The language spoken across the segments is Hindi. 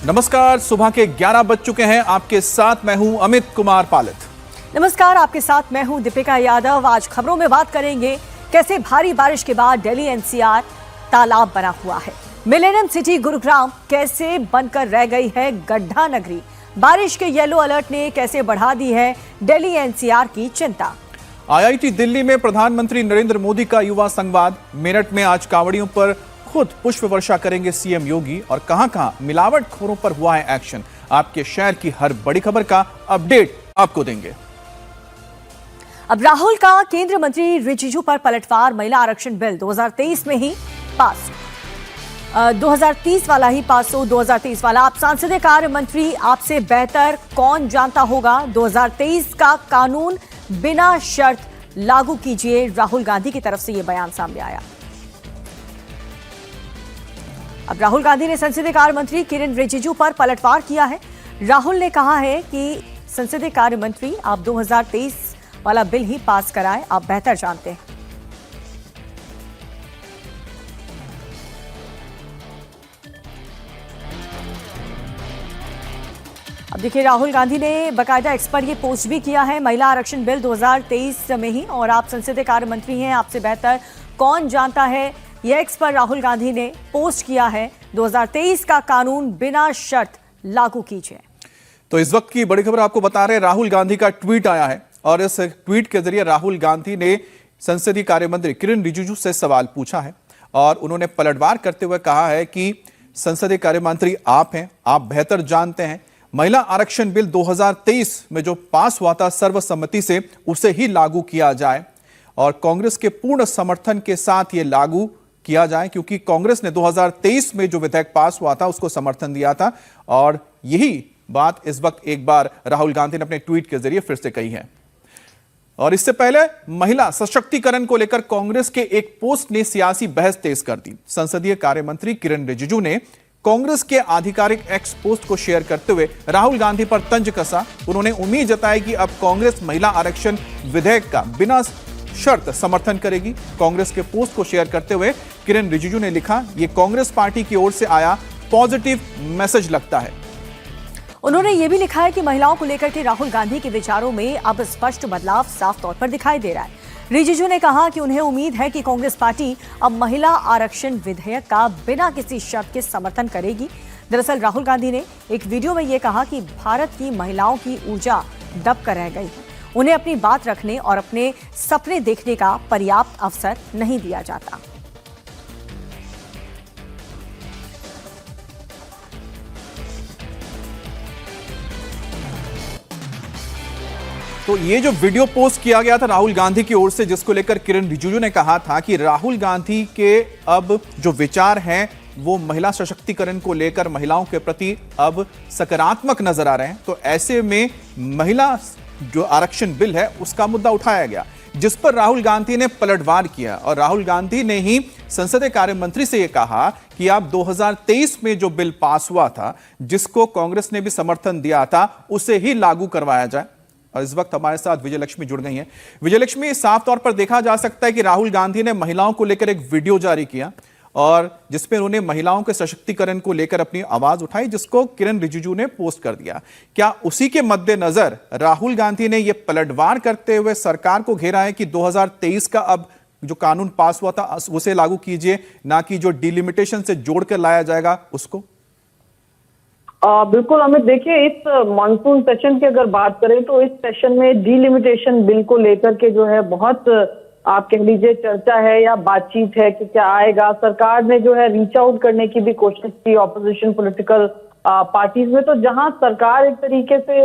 नमस्कार, सुबह के 11 बज चुके हैं। आपके साथ मैं हूं अमित कुमार पालित। नमस्कार, आपके साथ मैं हूं दीपिका यादव। आज खबरों में बात करेंगे कैसे भारी बारिश के बाद दिल्ली एनसीआर तालाब बना हुआ है। मिलेनियम सिटी गुरुग्राम कैसे बनकर रह गई है गड्ढा नगरी। बारिश के येलो अलर्ट ने कैसे बढ़ा दी है दिल्ली एनसीआर की चिंता। आईआईटी दिल्ली में प्रधानमंत्री नरेंद्र मोदी का युवा संवाद। मेरठ में आज कांवड़ियों पर खुद पुष्प वर्षा करेंगे सीएम योगी। और कहां-कहां मिलावटखोरों पर हुआ है एक्शन। आपके शहर की हर बड़ी खबर का अपडेट आपको देंगे। अब राहुल का केंद्रीय मंत्री रिजिजू पर पलटवार। महिला आरक्षण बिल 2023 में ही पास, 2030 वाला ही पास हो। 2023 वाला। आप सांसदीय कार्य मंत्री, आपसे बेहतर कौन जानता होगा। 2023 का कानून बिना शर्त लागू कीजिए। राहुल गांधी की तरफ से यह बयान सामने आया। अब राहुल गांधी ने संसदीय कार्य मंत्री किरेन रिजिजू पर पलटवार किया है। राहुल ने कहा है कि संसदीय कार्य मंत्री, आप 2023 वाला बिल ही पास कराएं, आप बेहतर जानते हैं। अब देखिए, राहुल गांधी ने बाकायदा एक्स पर ये पोस्ट भी किया है। महिला आरक्षण बिल 2023 में ही, और आप संसदीय कार्य मंत्री हैं, आपसे बेहतर कौन जानता है। ये एक्स पर राहुल गांधी ने पोस्ट किया है। 2023 का कानून बिना शर्त लागू कीजिए। तो इस वक्त की बड़ी खबर आपको बता रहे हैं, राहुल गांधी का ट्वीट आया है और इस ट्वीट के जरिए राहुल गांधी ने संसदीय कार्य मंत्री किरेन रिजिजू से सवाल पूछा है और उन्होंने पलटवार करते हुए कहा है कि संसदीय कार्य मंत्री आप हैं, आप बेहतर जानते हैं। महिला आरक्षण बिल 2023 में जो पास हुआ था सर्वसम्मति से, उसे ही लागू किया जाए और कांग्रेस के पूर्ण समर्थन के साथ ये लागू किया जाए, क्योंकि कांग्रेस ने 2023 में जो विधेयक पास हुआ था उसको समर्थन दिया था। और यही बात इस वक्त एक बार राहुल गांधी ने अपने ट्वीट के जरिए फिर से कही है। और इससे पहले महिला सशक्तिकरण को लेकर कांग्रेस के एक पोस्ट ने सियासी बहस तेज कर दी। संसदीय कार्य मंत्री किरेन रिजिजू ने कांग्रेस के आधिकारिक एक्स पोस्ट को शेयर करते हुए राहुल गांधी पर तंज कसा। उन्होंने उम्मीद जताई कि अब कांग्रेस महिला आरक्षण विधेयक का बिना शर्त समर्थन करेगी। कांग्रेस के पोस्ट को शेयर करते हुए किरेन रिजिजू ने लिखा, यह कांग्रेस पार्टी की ओर से आया पॉजिटिव मैसेज लगता है। उन्होंने यह भी लिखा है कि महिलाओं को लेकर के राहुल गांधी के विचारों में अब स्पष्ट बदलाव साफ तौर पर दिखाई दे रहा है। रिजिजू ने कहा कि उन्हें उम्मीद है कि कांग्रेस पार्टी अब महिला आरक्षण विधेयक का बिना किसी शर्त के समर्थन करेगी। दरअसल राहुल गांधी ने एक वीडियो में यह कहा कि भारत की महिलाओं की ऊर्जा दब कर रह गई है। उन्हें अपनी बात रखने और अपने सपने देखने का पर्याप्त अवसर नहीं दिया जाता। तो ये जो वीडियो पोस्ट किया गया था राहुल गांधी की ओर से, जिसको लेकर किरेन रिजिजू ने कहा था कि राहुल गांधी के अब जो विचार हैं वो महिला सशक्तिकरण को लेकर महिलाओं के प्रति अब सकारात्मक नजर आ रहे हैं। तो ऐसे में महिला जो आरक्षण बिल है उसका मुद्दा उठाया गया, जिस पर राहुल गांधी ने पलटवार किया। और राहुल गांधी ने ही संसदीय कार्य मंत्री से यह कहा कि आप 2023 में जो बिल पास हुआ था, जिसको कांग्रेस ने भी समर्थन दिया था, उसे ही लागू करवाया जाए। और इस वक्त हमारे साथ विजयलक्ष्मी जुड़ गई हैं। विजयलक्ष्मी, साफ तौर पर देखा जा सकता है कि राहुल गांधी ने महिलाओं को लेकर एक वीडियो जारी किया और जिसमें उन्होंने महिलाओं के सशक्तिकरण को लेकर अपनी आवाज उठाई, जिसको किरेन रिजिजू ने पोस्ट कर दिया। क्या उसी के मद्देनजर राहुल गांधी ने यह पलटवार करते हुए सरकार को घेरा है कि 2023 का अब जो कानून पास हुआ था उसे लागू कीजिए, ना कि जो डिलिमिटेशन से जोड़कर लाया जाएगा उसको? बिल्कुल अमित, देखिए इस मानसून सेशन की अगर बात करें तो इस सेशन में डिलिमिटेशन बिल को लेकर के जो है बहुत आप कह लीजिए चर्चा है या बातचीत है कि क्या आएगा। सरकार ने जो है रीच आउट करने की भी कोशिश की ऑपोजिशन पॉलिटिकल पार्टीज में, तो जहां सरकार एक तरीके से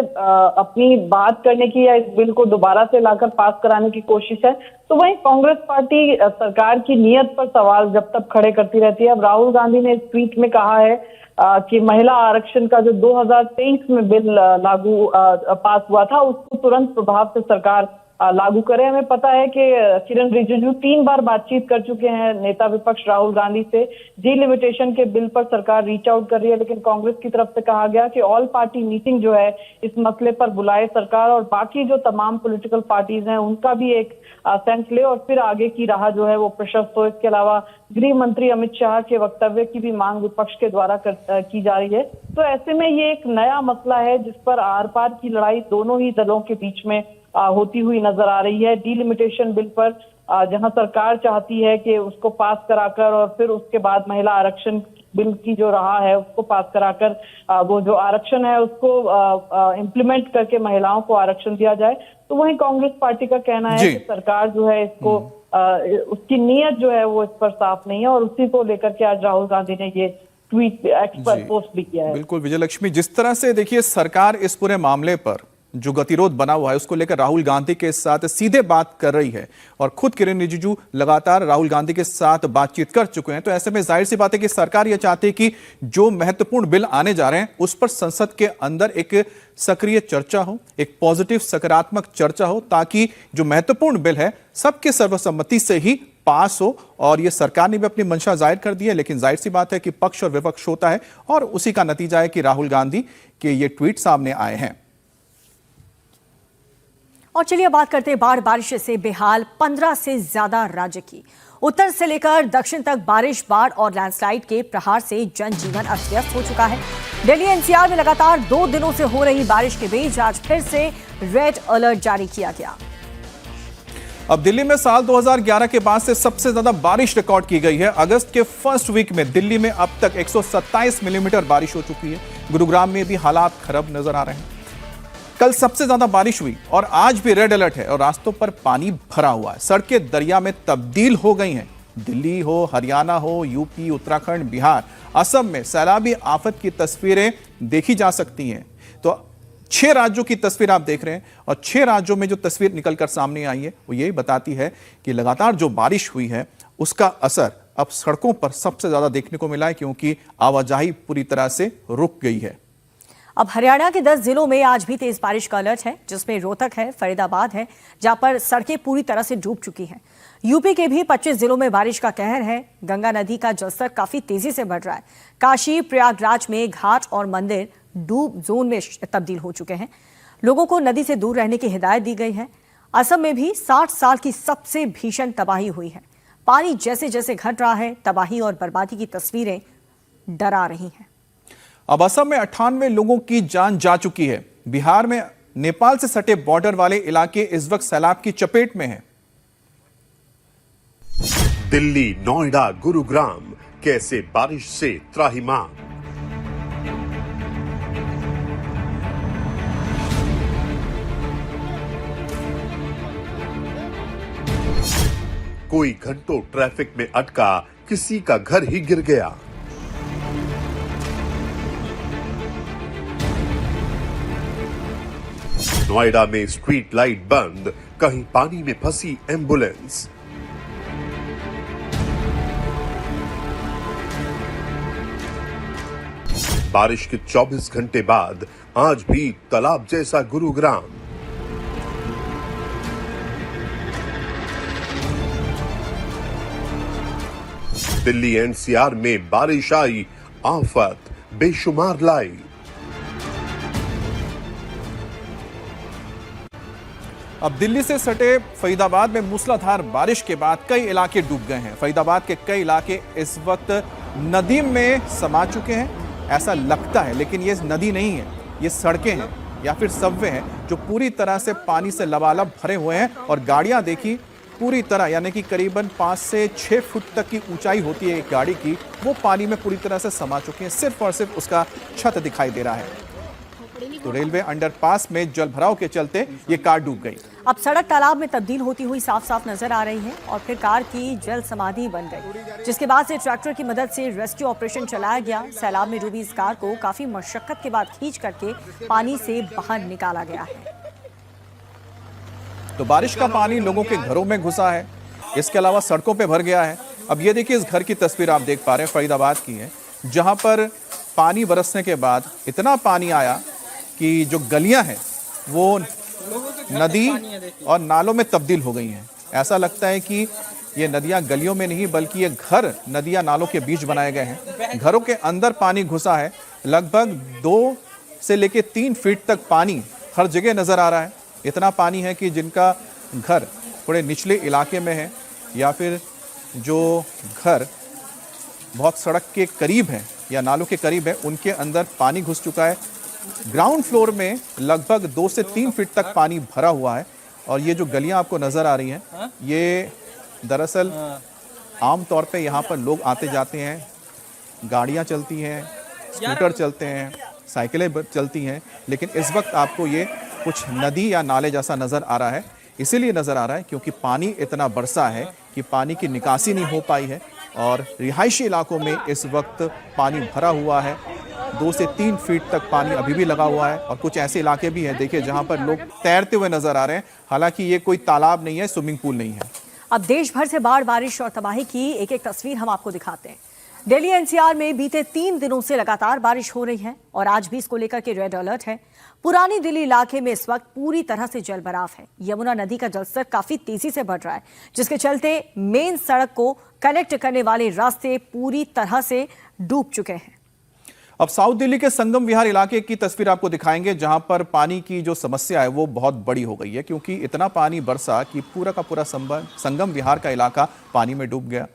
अपनी बात करने की या इस बिल को दोबारा से लाकर पास कराने की कोशिश है, तो वहीं कांग्रेस पार्टी सरकार की नीयत पर सवाल जब तक खड़े करती रहती है। अब राहुल गांधी ने इस ट्वीट में कहा है कि महिला आरक्षण का जो 2023 में बिल लागू पास हुआ था उसको तुरंत प्रभाव से सरकार लागू करें। हमें पता है कि किरण रिजिजू 3 बार बातचीत कर चुके हैं नेता विपक्ष राहुल गांधी से। डिलिमिटेशन के बिल पर सरकार रीच आउट कर रही है, लेकिन कांग्रेस की तरफ से कहा गया कि ऑल पार्टी मीटिंग जो है इस मसले पर बुलाए सरकार, और बाकी जो तमाम पॉलिटिकल पार्टीज हैं उनका भी एक सेंस ले और फिर आगे की राह जो है वो प्रशस्त हो। इसके अलावा गृह मंत्री अमित शाह के वक्तव्य की भी मांग विपक्ष के द्वारा की जा रही है। तो ऐसे में ये एक नया मसला है जिस पर आर पार की लड़ाई दोनों ही दलों के बीच में होती हुई नजर आ रही है। डिलिमिटेशन बिल पर जहां सरकार चाहती है कि उसको पास कराकर और फिर उसके बाद महिला आरक्षण बिल की जो राह है उसको पास कराकर वो जो आरक्षण है उसको इम्प्लीमेंट करके महिलाओं को आरक्षण दिया जाए, तो वहीं कांग्रेस पार्टी का कहना है कि सरकार जो है इसको उसकी नीयत जो है वो इस पर साफ नहीं है, और उसी को लेकर के आज राहुल गांधी ने ये ट्वीट एक्स पर पोस्ट भी किया है। बिल्कुल विजयलक्ष्मी, जिस तरह से देखिए सरकार इस पूरे मामले पर जो गतिरोध बना हुआ है उसको लेकर राहुल गांधी के साथ सीधे बात कर रही है, और खुद किरण रिजिजू लगातार राहुल गांधी के साथ बातचीत कर चुके हैं। तो ऐसे में जाहिर सी बात है कि सरकार यह चाहती है कि जो महत्वपूर्ण बिल आने जा रहे हैं उस पर संसद के अंदर एक सक्रिय चर्चा हो, एक पॉजिटिव सकारात्मक चर्चा हो, ताकि जो महत्वपूर्ण बिल है सबके सर्वसम्मति से ही पास हो। और ये सरकार ने भी अपनी मंशा जाहिर कर दी है, लेकिन जाहिर सी बात है कि पक्ष और विपक्ष होता है, और उसी का नतीजा है कि राहुल गांधी के ये ट्वीट सामने आए हैं। और चलिए बात करते हैं बाढ़ बारिश से बेहाल 15 से ज्यादा राज्य की। उत्तर से लेकर दक्षिण तक बारिश, बाढ़ और लैंडस्लाइड के प्रहार से जनजीवन अस्त व्यस्त हो चुका है। दिल्ली एनसीआर में लगातार 2 दिनों से हो रही बारिश के बीच आज फिर से रेड अलर्ट जारी किया गया। अब दिल्ली में साल 2011 के बाद से सबसे ज्यादा बारिश रिकॉर्ड की गई है। अगस्त के फर्स्ट वीक में दिल्ली में अब तक 127 मिलीमीटर बारिश हो चुकी है। गुरुग्राम में भी हालात खराब नजर आ रहे हैं। कल सबसे ज्यादा बारिश हुई और आज भी रेड अलर्ट है, और रास्तों पर पानी भरा हुआ है। सड़कें दरिया में तब्दील हो गई हैं। दिल्ली हो, हरियाणा हो, यूपी, उत्तराखंड, बिहार, असम में सैलाबी आफत की तस्वीरें देखी जा सकती हैं। तो 6 राज्यों की तस्वीर आप देख रहे हैं, और 6 राज्यों में जो तस्वीर निकलकर सामने आई है वो यही बताती है कि लगातार जो बारिश हुई है उसका असर अब सड़कों पर सबसे ज्यादा देखने को मिला है, क्योंकि आवाजाही पूरी तरह से रुक गई है। अब हरियाणा के 10 जिलों में आज भी तेज बारिश का अलर्ट है, जिसमें रोहतक है, फरीदाबाद है, जहां पर सड़कें पूरी तरह से डूब चुकी हैं। यूपी के भी 25 जिलों में बारिश का कहर है। गंगा नदी का जलस्तर काफी तेजी से बढ़ रहा है। काशी, प्रयागराज में घाट और मंदिर डूब जोन में तब्दील हो चुके हैं। लोगों को नदी से दूर रहने की हिदायत दी गई है। असम में भी 60 साल की सबसे भीषण तबाही हुई है। पानी जैसे जैसे घट रहा है, तबाही और बर्बादी की तस्वीरें डरा रही हैं। अब असम में 98 लोगों की जान जा चुकी है। बिहार में नेपाल से सटे बॉर्डर वाले इलाके इस वक्त सैलाब की चपेट में हैं। दिल्ली, नोएडा, गुरुग्राम कैसे बारिश से त्राहिमाम। कोई घंटों ट्रैफिक में अटका, किसी का घर ही गिर गया। नोएडा में स्ट्रीट लाइट बंद, कहीं पानी में फंसी एम्बुलेंस। बारिश के 24 घंटे बाद आज भी तालाब जैसा गुरुग्राम। दिल्ली एनसीआर में बारिश आई, आफत बेशुमार लाई। अब दिल्ली से सटे फरीदाबाद में मूसलाधार बारिश के बाद कई इलाके डूब गए हैं। फरीदाबाद के कई इलाके इस वक्त नदी में समा चुके हैं, ऐसा लगता है, लेकिन ये नदी नहीं है, ये सड़कें हैं या फिर सबवे हैं जो पूरी तरह से पानी से लबालब भरे हुए हैं। और गाड़ियां देखी पूरी तरह, यानी कि करीबन 5 से 6 फुट तक की ऊंचाई होती है एक गाड़ी की, वो पानी में पूरी तरह से समा चुकी है। सिर्फ और सिर्फ उसका छत दिखाई दे रहा है। तो रेलवे अंडरपास में जल भराव के चलते ये कार डूब गई। अब सड़क तालाब में तब्दील होती हुई साफ साफ नजर आ रही है, और फिर कार की जल समाधि बन गई, जिसके बाद से ट्रैक्टर की मदद से रेस्क्यू ऑपरेशन चलाया गया। सैलाब में डूबी इस कार को काफी मशक्कत के बाद खींच करके पानी से बाहर निकाला गया है। तो बारिश का पानी लोगों के घरों में घुसा है, इसके अलावा सड़कों पे भर गया है। अब ये देखिए, इस घर की तस्वीर आप देख पा रहे हैं, फरीदाबाद की है, जहां पर पानी बरसने के बाद इतना पानी आया कि जो गलियां हैं वो नदी और नालों में तब्दील हो गई हैं। ऐसा लगता है कि ये नदियां गलियों में नहीं बल्कि ये घर नदियां नालों के बीच बनाए गए हैं। घरों के अंदर पानी घुसा है। लगभग 2 से लेके 3 फीट तक पानी हर जगह नजर आ रहा है। इतना पानी है कि जिनका घर थोड़े निचले इलाके में है या फिर जो घर बहुत सड़क के करीब है या नालों के करीब है, उनके अंदर पानी घुस चुका है। ग्राउंड फ्लोर में लगभग 2 से 3 फीट तक पानी भरा हुआ है। और ये जो गलियां आपको नजर आ रही हैं, ये दरअसल आमतौर पे यहाँ पर लोग आते जाते हैं, गाड़ियाँ चलती हैं, स्कूटर चलते हैं, साइकिलें चलती हैं, लेकिन इस वक्त आपको ये कुछ नदी या नाले जैसा नज़र आ रहा है। इसीलिए नज़र आ रहा है क्योंकि पानी इतना बरसा है कि पानी की निकासी नहीं हो पाई है और रिहायशी इलाकों में इस वक्त पानी भरा हुआ है। 2 से 3 फीट तक पानी अभी भी लगा हुआ है और कुछ ऐसे इलाके भी हैं, देखिए, जहां पर लोग तैरते हुए नजर आ रहे हैं। हालांकि ये कोई तालाब नहीं है, स्विमिंग पूल नहीं है। अब देश भर से बाढ़, बारिश और तबाही की एक एक तस्वीर हम आपको दिखाते हैं। दिल्ली एनसीआर में बीते 3 दिनों से लगातार बारिश हो रही है और आज भी इसको लेकर के रेड अलर्ट है। पुरानी दिल्ली इलाके में इस वक्त पूरी तरह से जलभराव है। यमुना नदी का जलस्तर काफी तेजी से बढ़ रहा है, जिसके चलते मेन सड़क को कनेक्ट करने वाले रास्ते पूरी तरह से डूब चुके हैं। अब साउथ दिल्ली के संगम विहार इलाके की तस्वीर आपको दिखाएंगे, जहां पर पानी की जो समस्या है वो बहुत बड़ी हो गई है क्योंकि इतना पानी बरसा कि पूरा का पूरा संगम विहार का इलाका पानी में डूब गया।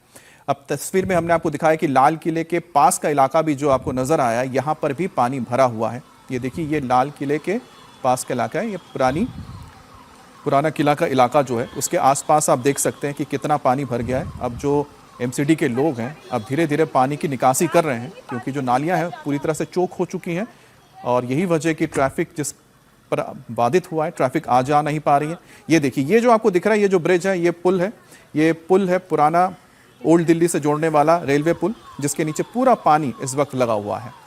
अब तस्वीर में हमने आपको दिखाया कि लाल किले के पास का इलाका भी जो आपको नजर आया, यहाँ पर भी पानी भरा हुआ है। ये देखिए, ये लाल किले के पास का इलाका है। ये पुराना किला का इलाका जो है, उसके आसपास आप देख सकते हैं कि कितना पानी भर गया है। अब जो एमसीडी के लोग हैं, अब धीरे धीरे पानी की निकासी कर रहे हैं क्योंकि जो नालियां हैं पूरी तरह से चोक हो चुकी हैं और यही वजह कि ट्रैफिक जिस पर बाधित हुआ है, ट्रैफिक आ जा नहीं पा रही है। ये देखिए, ये जो आपको दिख रहा है, ये जो ब्रिज है, ये पुल है पुराना ओल्ड दिल्ली से जोड़ने वाला रेलवे पुल, जिसके नीचे पूरा पानी इस वक्त लगा हुआ है।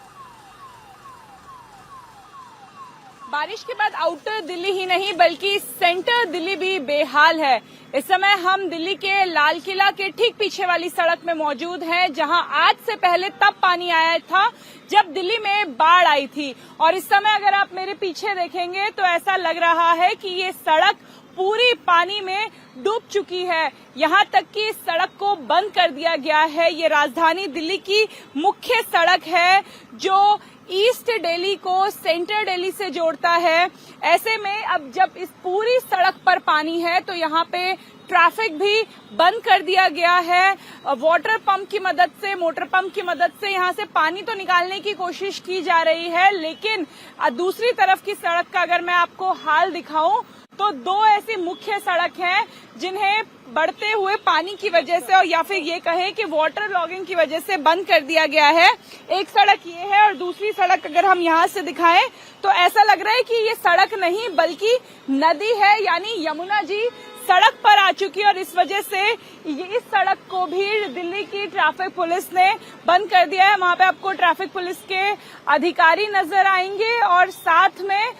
बारिश के बाद आउटर दिल्ली ही नहीं बल्कि सेंटर दिल्ली भी बेहाल है। इस समय हम दिल्ली के लाल किला के ठीक पीछे वाली सड़क में मौजूद हैं, जहां आज से पहले तब पानी आया था जब दिल्ली में बाढ़ आई थी। और इस समय अगर आप मेरे पीछे देखेंगे तो ऐसा लग रहा है कि ये सड़क पूरी पानी में डूब चुकी है। यहाँ तक कि इस सड़क को बंद कर दिया गया है। ये राजधानी दिल्ली की मुख्य सड़क है जो ईस्ट दिल्ली को सेंटर दिल्ली से जोड़ता है। ऐसे में अब जब इस पूरी सड़क पर पानी है तो यहाँ पे ट्रैफिक भी बंद कर दिया गया है। वाटर पंप की मदद से, मोटर पंप की मदद से यहाँ से पानी तो निकालने की कोशिश की जा रही है, लेकिन दूसरी तरफ की सड़क का अगर मैं आपको हाल दिखाऊं तो 2 ऐसी मुख्य सड़क हैं जिन्हें बढ़ते हुए पानी की वजह से और या फिर ये कहें कि वाटर लॉगिंग की वजह से बंद कर दिया गया है। एक सड़क ये है और दूसरी सड़क अगर हम यहाँ से दिखाएं तो ऐसा लग रहा है कि ये सड़क नहीं बल्कि नदी है, यानी यमुना जी सड़क पर आ चुकी है और इस वजह से इस सड़क को भी दिल्ली की ट्रैफिक पुलिस ने बंद कर दिया है। वहां पे आपको ट्रैफिक पुलिस के अधिकारी नजर आएंगे और साथ में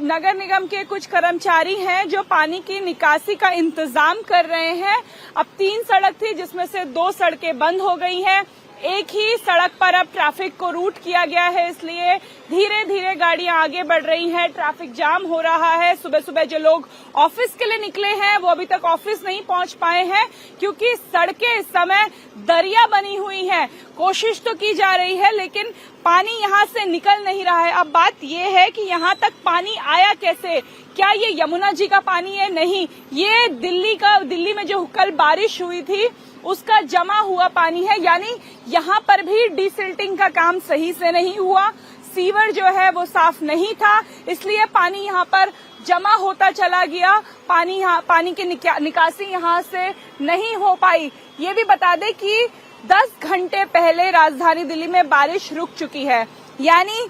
नगर निगम के कुछ कर्मचारी हैं जो पानी की निकासी का इंतजाम कर रहे हैं। अब 3 सड़क थी जिसमें से 2 सड़कें बंद हो गई हैं। एक ही सड़क पर अब ट्रैफिक को रूट किया गया है, इसलिए धीरे धीरे गाड़ियां आगे बढ़ रही हैं। ट्रैफिक जाम हो रहा है। सुबह सुबह जो लोग ऑफिस के लिए निकले हैं वो अभी तक ऑफिस नहीं पहुंच पाए हैं क्योंकि सड़कें इस समय दरिया बनी हुई हैं। कोशिश तो की जा रही है लेकिन पानी यहां से निकल नहीं रहा है। अब बात यह है कि यहां तक पानी आया कैसे? क्या ये यमुना जी का पानी है? नहीं, ये दिल्ली में जो कल बारिश हुई थी उसका जमा हुआ पानी है, यानी यहाँ पर भी डिसिल्टिंग का काम सही से नहीं हुआ। सीवर जो है वो साफ नहीं था, इसलिए पानी यहाँ पर जमा होता चला गया। पानी की निकासी यहाँ से नहीं हो पाई। ये भी बता दें कि 10 घंटे पहले राजधानी दिल्ली में बारिश रुक चुकी है, यानी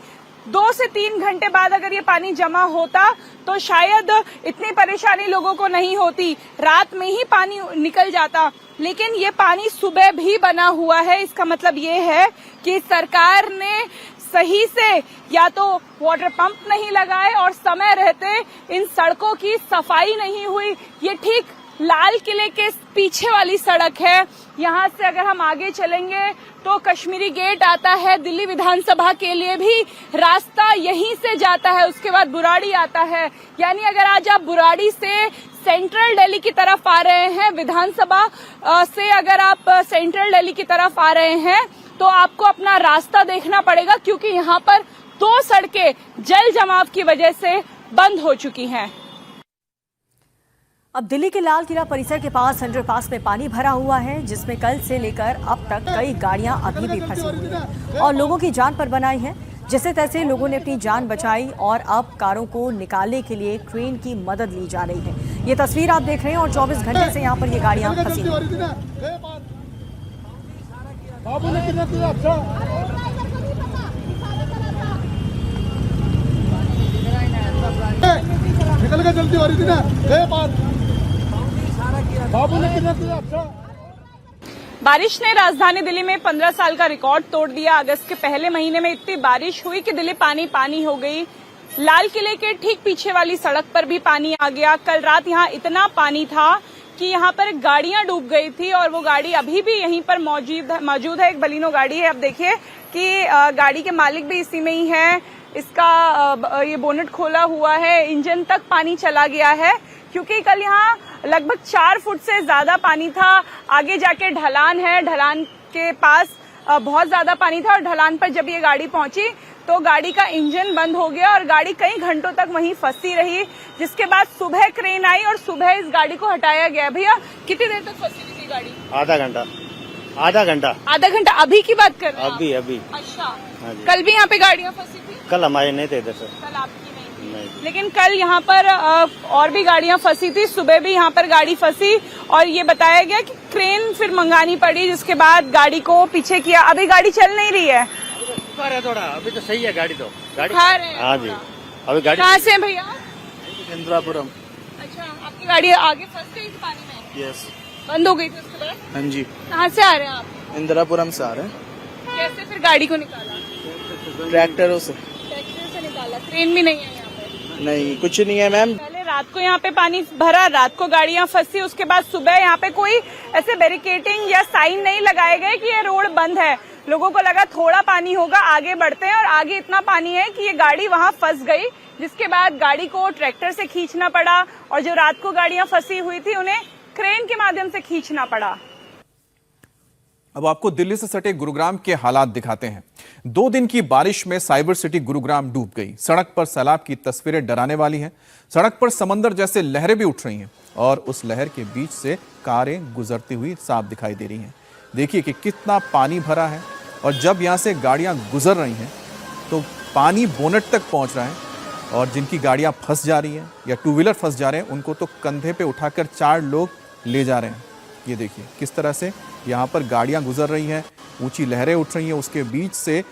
2 से 3 घंटे बाद अगर ये पानी जमा होता तो शायद इतनी परेशानी लोगों को नहीं होती, रात में ही पानी निकल जाता। लेकिन ये पानी सुबह भी बना हुआ है। इसका मतलब ये है कि सरकार ने सही से या तो वाटर पंप नहीं लगाए और समय रहते इन सड़कों की सफाई नहीं हुई। ये ठीक लाल किले के पीछे वाली सड़क है। यहाँ से अगर हम आगे चलेंगे तो कश्मीरी गेट आता है। दिल्ली विधानसभा के लिए भी रास्ता यहीं से जाता है। उसके बाद बुराड़ी आता है। यानी अगर आज आप बुराड़ी से सेंट्रल दिल्ली की तरफ आ रहे हैं, विधानसभा से अगर आप सेंट्रल दिल्ली की तरफ आ रहे हैं, तो आपको अपना रास्ता देखना पड़ेगा, क्योंकि यहाँ पर 2 सड़कें जल जमाव की वजह से बंद हो चुकी हैं। अब दिल्ली के लाल किला परिसर के पास अंडरपास में पानी भरा हुआ है, जिसमें कल से लेकर अब तक कई गाड़ियां अभी भी फंसी हुई हैं और लोगों की जान पर बनाई है। जैसे तैसे लोगों ने अपनी जान बचाई और अब कारों को निकालने के लिए क्रेन की मदद ली जा रही है। ये तस्वीर आप देख रहे हैं और 24 घंटे से यहाँ पर ये गाड़ियां फंसी हुई हैं। निकल के जल्दी हो रही थी ना, बाबू ने बारिश ने राजधानी दिल्ली में 15 साल का रिकॉर्ड तोड़ दिया। अगस्त के पहले महीने में इतनी बारिश हुई कि दिल्ली पानी पानी हो गई। लाल किले के ठीक पीछे वाली सड़क पर भी पानी आ गया। कल रात यहाँ इतना पानी था कि यहाँ पर गाड़ियां डूब गई थी और वो गाड़ी अभी भी यहीं पर मौजूद है। एक बलिनो गाड़ी है। अब देखिए कि गाड़ी के मालिक भी इसी में ही है। इसका ये बोनेट खोला हुआ है, इंजन तक पानी चला गया है, क्योंकि कल यहाँ लगभग 4 फुट से ज्यादा पानी था। आगे जाके ढलान है, ढलान के पास बहुत ज्यादा पानी था और ढलान पर जब ये गाड़ी पहुंची तो गाड़ी का इंजन बंद हो गया और गाड़ी कई घंटों तक वहीं फंसी रही, जिसके बाद सुबह क्रेन आई और सुबह इस गाड़ी को हटाया गया। भैया कितनी देर तक फंसी हुई थी गाड़ी? आधा घंटा। अभी की बात कर रहे हैं? अभी। अच्छा, कल भी यहाँ पे गाड़ियाँ फंसी थी? कल हमारे नहीं थे इधर से। कल आपकी नहीं थी। लेकिन कल यहाँ पर और भी गाड़ियाँ फंसी थी। सुबह भी यहाँ पर गाड़ी फंसी और ये बताया गया कि क्रेन फिर मंगानी पड़ी, जिसके बाद गाड़ी को पीछे किया। अभी गाड़ी चल नहीं रही है। थोड़ा अभी तो सही है गाड़ी तो। खा रहे हैं? हाँ जी। अभी गाड़ी कहाँ से भैया? इंदिरापुरम। अच्छा, आपकी गाड़ी आगे फंस गई थी पानी में? यस, बंद हो गई थी उसके बाद? हाँ जी, कहाँ से आ रहे हैं आप? इंदिरापुरम से आ रहे हैं। कैसे फिर गाड़ी को निकाला? ट्रैक्टरों से। ट्रैक्टर से निकाला। ट्रेन भी नहीं है यहाँ पे? नहीं, कुछ नहीं है मैम। पहले रात को यहाँ पे पानी भरा, रात को गाड़ियाँ फंसी, उसके बाद सुबह यहाँ पे कोई ऐसे बैरिकेडिंग या साइन नहीं लगाए गए कि ये रोड बंद है। लोगों को लगा थोड़ा पानी होगा, आगे बढ़ते हैं, और आगे इतना पानी है कि ये गाड़ी वहां फंस गई, जिसके बाद गाड़ी को ट्रैक्टर से खींचना पड़ा और जो रात को गाड़ियां फंसी हुई थी उन्हें क्रेन के माध्यम से खींचना पड़ा। अब आपको दिल्ली से सटे गुरुग्राम के हालात दिखाते हैं। 2 दिन की बारिश में साइबर सिटी गुरुग्राम डूब गई। सड़क पर सैलाब की तस्वीरें डराने वाली हैं। सड़क पर समंदर जैसे लहरें भी उठ रही हैं और उस लहर के बीच से कारें गुजरती हुई साफ दिखाई दे रही हैं। देखिए कि कितना पानी भरा है और जब यहाँ से गाड़ियाँ गुजर रही हैं तो पानी बोनट तक पहुँच रहा है और जिनकी गाड़ियाँ फंस जा रही हैं या 2 व्हीलर फंस जा रहे हैं उनको तो कंधे पे उठाकर 4 लोग ले जा रहे हैं। ये देखिए किस तरह से यहाँ पर गाड़ियाँ गुजर रही हैं, ऊंची लहरें उठ रही हैं, उसके बीच से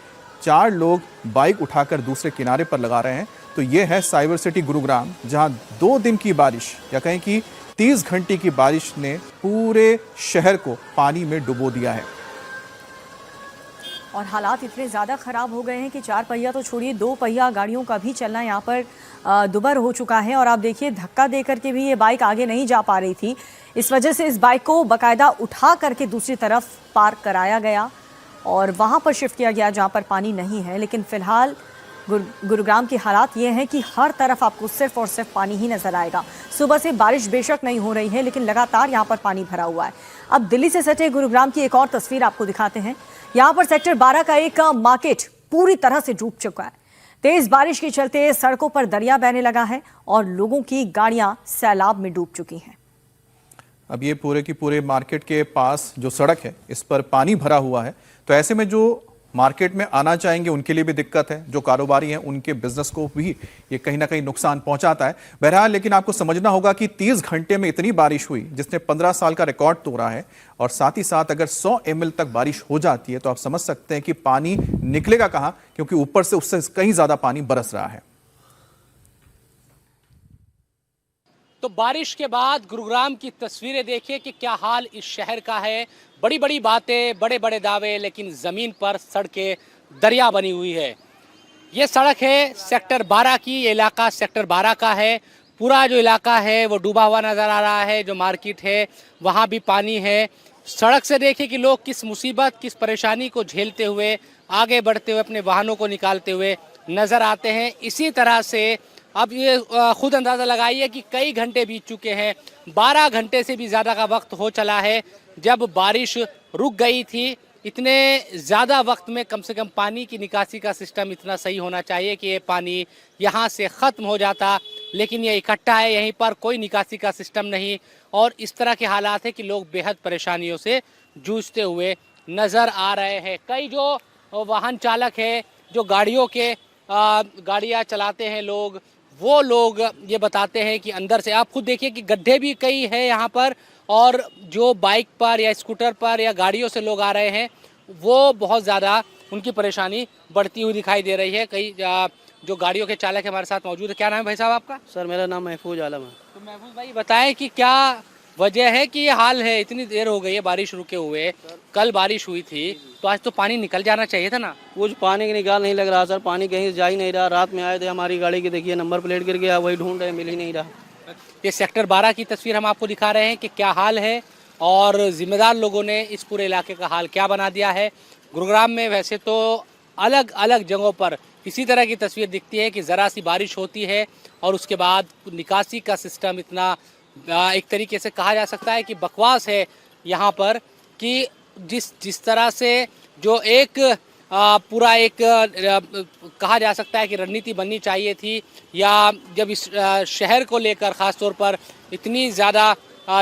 4 लोग बाइक उठाकर दूसरे किनारे पर लगा रहे हैं। तो ये है साइबर सिटी गुरुग्राम, जहाँ 2 दिन की बारिश या कहें कि 30 घंटे की बारिश ने पूरे शहर को पानी में डुबो दिया है। और हालात इतने ज़्यादा ख़राब हो गए हैं कि 4 पहिया तो छोड़िए, 2 पहिया गाड़ियों का भी चलना यहाँ पर दुभर हो चुका है। और आप देखिए धक्का दे करके भी ये बाइक आगे नहीं जा पा रही थी। इस वजह से इस बाइक को बाकायदा उठा करके दूसरी तरफ पार्क कराया गया और वहाँ पर शिफ्ट किया गया जहाँ पर पानी नहीं है। लेकिन फ़िलहाल गुरुग्राम के हालात ये हैं कि हर तरफ आपको सिर्फ और सिर्फ पानी ही नज़र आएगा। सुबह से बारिश बेशक नहीं हो रही है, लेकिन लगातार यहाँ पर पानी भरा हुआ है। अब दिल्ली से सटे गुरुग्राम की एक और तस्वीर आपको दिखाते हैं। यहाँ पर सेक्टर 12 का एक मार्केट पूरी तरह से डूब चुका है। तेज बारिश के चलते सड़कों पर दरिया बहने लगा है और लोगों की गाड़ियां सैलाब में डूब चुकी हैं। अब ये पूरे की पूरे मार्केट के पास जो सड़क है इस पर पानी भरा हुआ है, तो ऐसे में जो मार्केट में आना चाहेंगे उनके लिए भी दिक्कत है, जो कारोबारी हैं उनके बिजनेस को भी ये कहीं ना कहीं नुकसान पहुंचाता है। बहरहाल लेकिन आपको समझना होगा कि 30 घंटे में इतनी बारिश हुई जिसने 15 साल का रिकॉर्ड तोड़ा है, और साथ ही साथ अगर 100 ml तक बारिश हो जाती है तो आप समझ सकते हैं कि पानी निकलेगा कहां, क्योंकि ऊपर से उससे कहीं ज्यादा पानी बरस रहा है। तो बारिश के बाद गुरुग्राम की तस्वीरें देखिए कि क्या हाल इस शहर का है। बड़ी बड़ी बातें, बड़े बड़े दावे, लेकिन ज़मीन पर सड़कें दरिया बनी हुई है। ये सड़क है सेक्टर 12 की, ये इलाका सेक्टर 12 का है। पूरा जो इलाका है वो डूबा हुआ नजर आ रहा है। जो मार्केट है वहाँ भी पानी है। सड़क से देखिए कि लोग किस मुसीबत, किस परेशानी को झेलते हुए, आगे बढ़ते हुए, अपने वाहनों को निकालते हुए नजर आते हैं। इसी तरह से अब ये खुद अंदाज़ा लगाइए कि कई घंटे बीत चुके हैं, 12 घंटे से भी ज़्यादा का वक्त हो चला है जब बारिश रुक गई थी। इतने ज़्यादा वक्त में कम से कम पानी की निकासी का सिस्टम इतना सही होना चाहिए कि ये पानी यहाँ से ख़त्म हो जाता, लेकिन ये इकट्ठा है यहीं पर, कोई निकासी का सिस्टम नहीं। और इस तरह के हालात है कि लोग बेहद परेशानियों से जूझते हुए नज़र आ रहे हैं। कई जो वाहन चालक है, जो गाड़ियाँ चलाते हैं लोग, वो लोग ये बताते हैं कि अंदर से आप खुद देखिए कि गड्ढे भी कई है यहाँ पर, और जो बाइक पर या स्कूटर पर या गाड़ियों से लोग आ रहे हैं वो बहुत ज़्यादा उनकी परेशानी बढ़ती हुई दिखाई दे रही है। कई जो गाड़ियों के चालक हमारे साथ मौजूद है। क्या नाम है भाई साहब आपका? सर मेरा नाम महफूज आलम है। तो महफूज भाई बताएं कि क्या वजह है कि ये हाल है, इतनी देर हो गई है बारिश रुके हुए, कल बारिश हुई थी तो आज तो पानी निकल जाना चाहिए था ना। कुछ पानी की निकाल नहीं लग रहा सर, पानी कहीं जा ही नहीं रहा। रात में आए थे, हमारी गाड़ी की देखिए नंबर प्लेट गिर गया, वही ढूंढ रहे, मिल ही नहीं रहा। ये सेक्टर 12 की तस्वीर हम आपको दिखा रहे हैं कि क्या हाल है और जिम्मेदार लोगों ने इस पूरे इलाके का हाल क्या बना दिया है। गुरुग्राम में वैसे तो अलग अलग जगहों पर इसी तरह की तस्वीर दिखती है कि ज़रा सी बारिश होती है और उसके बाद निकासी का सिस्टम इतना एक तरीके से कहा जा सकता है कि बकवास है यहाँ पर, कि जिस तरह से जो एक पूरा एक कहा जा सकता है कि रणनीति बननी चाहिए थी, या जब इस शहर को लेकर ख़ास तौर पर इतनी ज़्यादा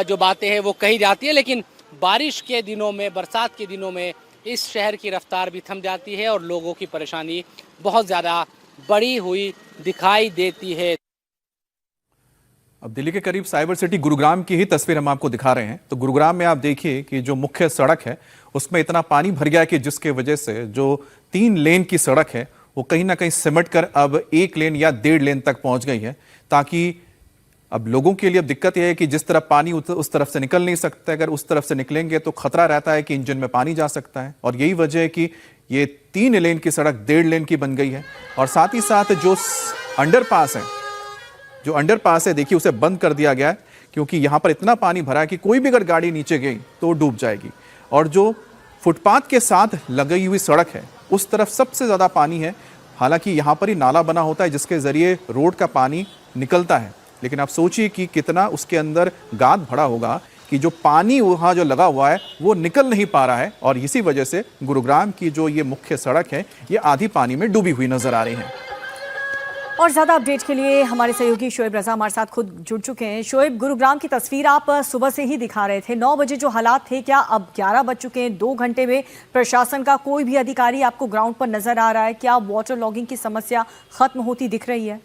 जो बातें हैं वो कही जाती है, लेकिन बारिश के दिनों में, बरसात के दिनों में इस शहर की रफ्तार भी थम जाती है और लोगों की परेशानी बहुत ज़्यादा बढ़ी हुई दिखाई देती है। अब दिल्ली के करीब साइबर सिटी गुरुग्राम की ही तस्वीर हम आपको दिखा रहे हैं। तो गुरुग्राम में आप देखिए कि जो मुख्य सड़क है उसमें इतना पानी भर गया कि जिसके वजह से जो 3 लेन की सड़क है वो कहीं ना कहीं सिमट कर अब 1 लेन या 1.5 लेन तक पहुंच गई है, ताकि अब लोगों के लिए अब दिक्कत यह है कि जिस तरफ पानी उस तरफ से निकल नहीं सकता। अगर उस तरफ से निकलेंगे तो खतरा रहता है कि इंजन में पानी जा सकता है, और यही वजह है कि ये 3 लेन की सड़क 1.5 लेन की बन गई है। और साथ ही साथ जो अंडरपास है देखिए उसे बंद कर दिया गया है, क्योंकि यहाँ पर इतना पानी भरा है कि कोई भी अगर गाड़ी नीचे गई तो डूब जाएगी। और जो फुटपाथ के साथ लगी हुई सड़क है उस तरफ सबसे ज़्यादा पानी है। हालांकि यहाँ पर ही नाला बना होता है जिसके ज़रिए रोड का पानी निकलता है, लेकिन आप सोचिए कि कितना उसके अंदर गाद भरा होगा कि जो पानी वहाँ जो लगा हुआ है वो निकल नहीं पा रहा है। और इसी वजह से गुरुग्राम की जो ये मुख्य सड़क है ये आधी पानी में डूबी हुई नजर आ रही है। और ज्यादा अपडेट के लिए हमारे सहयोगी शोएब रजा हमारे साथ खुद जुड़ चुके हैं। शोएब, गुरुग्राम की तस्वीर आप सुबह से ही दिखा रहे थे, 9 बजे जो हालात थे, क्या अब 11 बज चुके हैं? 2 घंटे में प्रशासन का कोई भी अधिकारी आपको ग्राउंड पर नजर आ रहा है? क्या वाटर लॉगिंग की समस्या खत्म होती दिख रही है?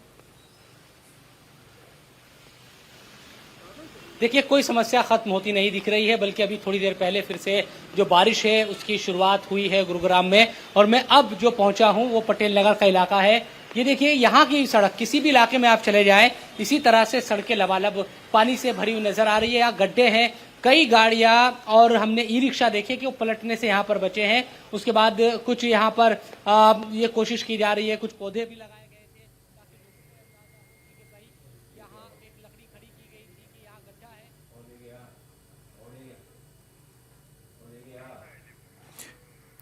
देखिए, कोई समस्या खत्म होती नहीं दिख रही है, बल्कि अभी थोड़ी देर पहले फिर से जो बारिश है उसकी शुरुआत हुई है गुरुग्राम में। और मैं अब जो पहुंचा हूं वो पटेल नगर का इलाका है। ये देखिए, यहाँ की सड़क, किसी भी इलाके में आप चले जाएं, इसी तरह से सड़कें लबालब पानी से भरी हुई नजर आ रही है। यहाँ गड्ढे हैं, कई गाड़ियां और हमने ई रिक्शा देखे कि वो पलटने से यहाँ पर बचे हैं। उसके बाद कुछ यहाँ पर ये कोशिश की जा रही है, कुछ पौधे भी लगाए गए थे ताकि लोगों को एहसास हो कि भाई यहाँ एक लकड़ी खड़ी की गई थी कि यहाँ गड्ढा है।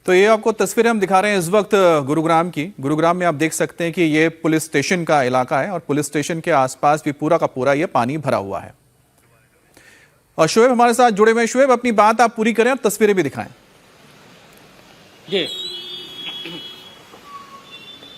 तो ये आपको तस्वीरें हम दिखा रहे हैं इस वक्त गुरुग्राम की। गुरुग्राम में आप देख सकते हैं कि ये पुलिस स्टेशन का इलाका है और पुलिस स्टेशन के आसपास भी पूरा का पूरा ये पानी भरा हुआ है। और शोएब हमारे साथ जुड़े हुए हैं। शोएब, अपनी बात आप पूरी करें और तस्वीरें भी दिखाएं। जी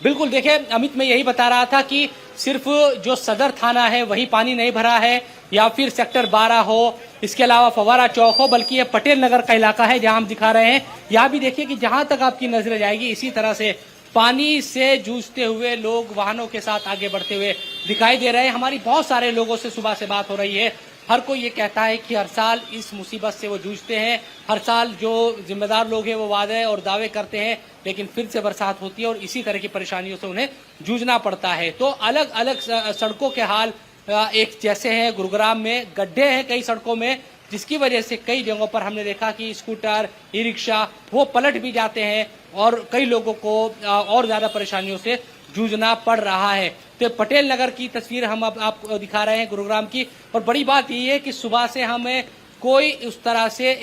बिल्कुल, देखिए अमित, मैं यही बता रहा था कि सिर्फ जो सदर थाना है वही पानी नहीं भरा है, या फिर सेक्टर 12 हो, इसके अलावा फवारा चौक हो, बल्कि ये पटेल नगर का इलाका है जहां हम दिखा रहे हैं। यहाँ भी देखिए कि जहां तक आपकी नजर जाएगी इसी तरह से पानी से जूझते हुए लोग वाहनों के साथ आगे बढ़ते हुए दिखाई दे रहे हैं। हमारी बहुत सारे लोगों से सुबह से बात हो रही है, हर कोई ये कहता है कि हर साल इस मुसीबत से वो जूझते हैं। हर साल जो जिम्मेदार लोग हैं वो वादे और दावे करते हैं, लेकिन फिर से बरसात होती है और इसी तरह की परेशानियों से उन्हें जूझना पड़ता है। तो अलग अलग सड़कों के हाल एक जैसे हैं। गुरुग्राम में गड्ढे हैं कई सड़कों में, जिसकी वजह से कई जगहों पर हमने देखा कि स्कूटर, ई रिक्शा वो पलट भी जाते हैं और कई लोगों को और ज्यादा परेशानियों से जूझना पड़ रहा है। तो पटेल नगर की तस्वीर हम अब आपको दिखा रहे हैं गुरुग्राम की। और बड़ी बात यही है कि सुबह से हमें कोई उस तरह से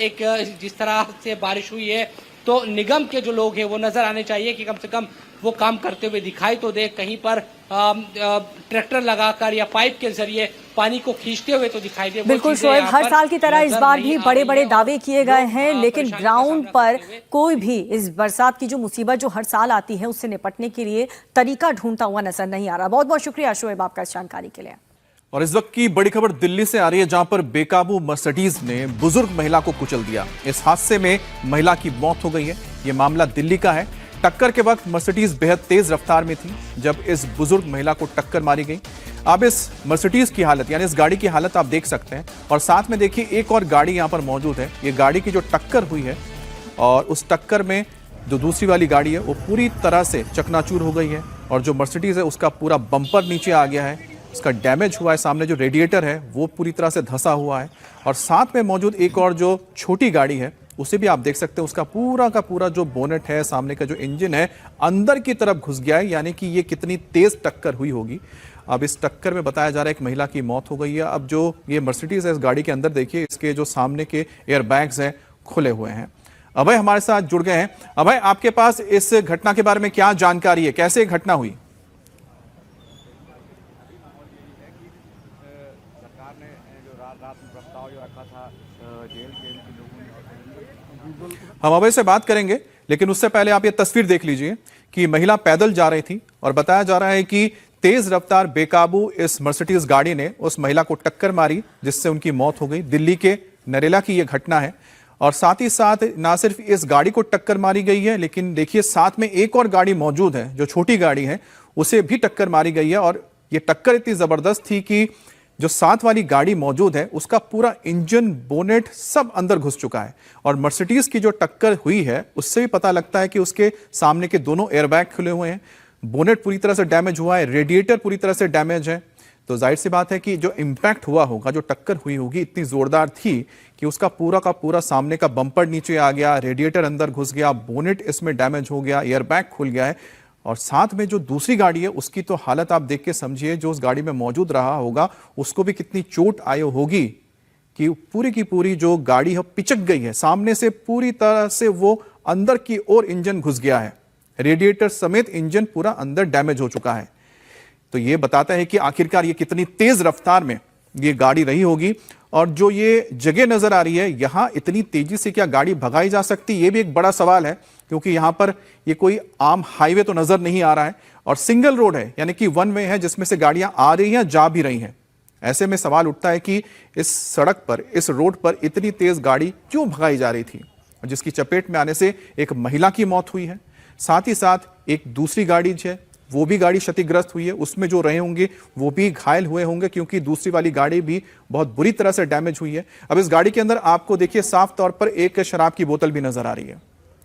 जिस तरह से बारिश हुई है तो निगम के जो लोग हैं वो नजर आने चाहिए कि कम से कम वो काम करते हुए दिखाई तो दे, कहीं पर ट्रैक्टर लगाकर या पाइप के जरिए पानी को खींचते हुए तो दिखाई दे। बिल्कुल शोएब, हर साल की तरह इस बार भी बड़े बड़े दावे किए गए हैं, लेकिन ग्राउंड पर कोई भी इस बरसात की जो मुसीबत जो हर साल आती है उससे निपटने के लिए तरीका ढूंढता हुआ नजर नहीं आ रहा। बहुत बहुत शुक्रिया शोएब आपका इस जानकारी के लिए। और इस वक्त की बड़ी खबर दिल्ली से आ रही है, जहां पर बेकाबू मर्सिडीज ने बुजुर्ग महिला को कुचल दिया। इस हादसे में महिला की मौत हो गई है। यह मामला दिल्ली का है। टक्कर के वक्त मर्सिडीज बेहद तेज रफ्तार में थी जब इस बुजुर्ग महिला को टक्कर मारी गई। अब इस मर्सिडीज की हालत, यानी इस गाड़ी की हालत आप देख सकते हैं। और साथ में देखिए एक और गाड़ी यहां पर मौजूद है। ये गाड़ी की जो टक्कर हुई है और उस टक्कर में जो दूसरी वाली गाड़ी है वो पूरी तरह से चकनाचूर हो गई है। और जो मर्सिडीज है उसका पूरा बम्पर नीचे आ गया है, उसका डैमेज हुआ है। सामने जो रेडिएटर है वो पूरी तरह से धंसा हुआ है। और साथ में मौजूद एक और जो छोटी गाड़ी है उसे भी आप देख सकते हैं, उसका पूरा का पूरा जो बोनेट है, सामने का जो इंजन है, अंदर की तरफ घुस गया है। यानी कि ये कितनी तेज टक्कर हुई होगी। अब इस टक्कर में बताया जा रहा है एक महिला की मौत हो गई है। अब जो ये मर्सिडीज है इस गाड़ी के अंदर देखिए, इसके जो सामने के एयर बैग्स हैं खुले हुए हैं। अभय हमारे साथ जुड़ गए हैं। अभय, आपके पास इस घटना के बारे में क्या जानकारी है, कैसे घटना हुई? हम अभय से बात करेंगे, लेकिन उससे पहले आप ये तस्वीर देख लीजिए कि महिला पैदल जा रही थी और बताया जा रहा है कि तेज रफ्तार बेकाबू इस मर्सिडीज गाड़ी ने उस महिला को टक्कर मारी जिससे उनकी मौत हो गई। दिल्ली के नरेला की यह घटना है। और साथ ही साथ ना सिर्फ इस गाड़ी को टक्कर मारी गई है, लेकिन देखिए साथ में एक और गाड़ी मौजूद है जो छोटी गाड़ी है, उसे भी टक्कर मारी गई है। और यह टक्कर इतनी जबरदस्त थी कि जो साथ वाली गाड़ी मौजूद है उसका पूरा इंजन, बोनेट सब अंदर घुस चुका है। और मर्सिडीज की जो टक्कर हुई है उससे भी पता लगता है कि उसके सामने के दोनों एयरबैग खुले हुए हैं, बोनेट पूरी तरह से डैमेज हुआ है, रेडिएटर पूरी तरह से डैमेज है। तो जाहिर सी बात है कि जो इंपैक्ट हुआ होगा, जो टक्कर हुई होगी, इतनी जोरदार थी कि उसका पूरा का पूरा सामने का बम्पर नीचे आ गया, रेडिएटर अंदर घुस गया, बोनेट इसमें डैमेज हो गया, एयरबैग खुल गया है। और साथ में जो दूसरी गाड़ी है उसकी तो हालत आप देख के समझिए, जो उस गाड़ी में मौजूद रहा होगा उसको भी कितनी चोट आई होगी कि पूरी की पूरी जो गाड़ी है पिचक गई है। सामने से पूरी तरह से वो अंदर की ओर इंजन घुस गया है, रेडिएटर समेत इंजन पूरा अंदर डैमेज हो चुका है। तो ये बताता है कि आखिरकार ये कितनी तेज रफ्तार में ये गाड़ी रही होगी। और जो ये जगह नजर आ रही है, यहां इतनी तेजी से क्या गाड़ी भगाई जा सकती, ये भी एक बड़ा सवाल है, क्योंकि यहां पर ये कोई आम हाईवे तो नजर नहीं आ रहा है और सिंगल रोड है, यानी कि वन वे है जिसमें से गाड़ियां आ रही हैं, जा भी रही हैं। ऐसे में सवाल उठता है कि इस सड़क पर, इस रोड पर इतनी तेज गाड़ी क्यों भगाई जा रही थी, जिसकी चपेट में आने से एक महिला की मौत हुई है। साथ ही साथ एक दूसरी गाड़ी है, वो भी गाड़ी क्षतिग्रस्त हुई है, उसमें जो रहे होंगे वो भी घायल हुए होंगे, क्योंकि दूसरी वाली गाड़ी भी बहुत बुरी तरह से डैमेज हुई है। अब इस गाड़ी के अंदर आपको देखिए साफ तौर पर एक शराब की बोतल भी नजर आ रही है।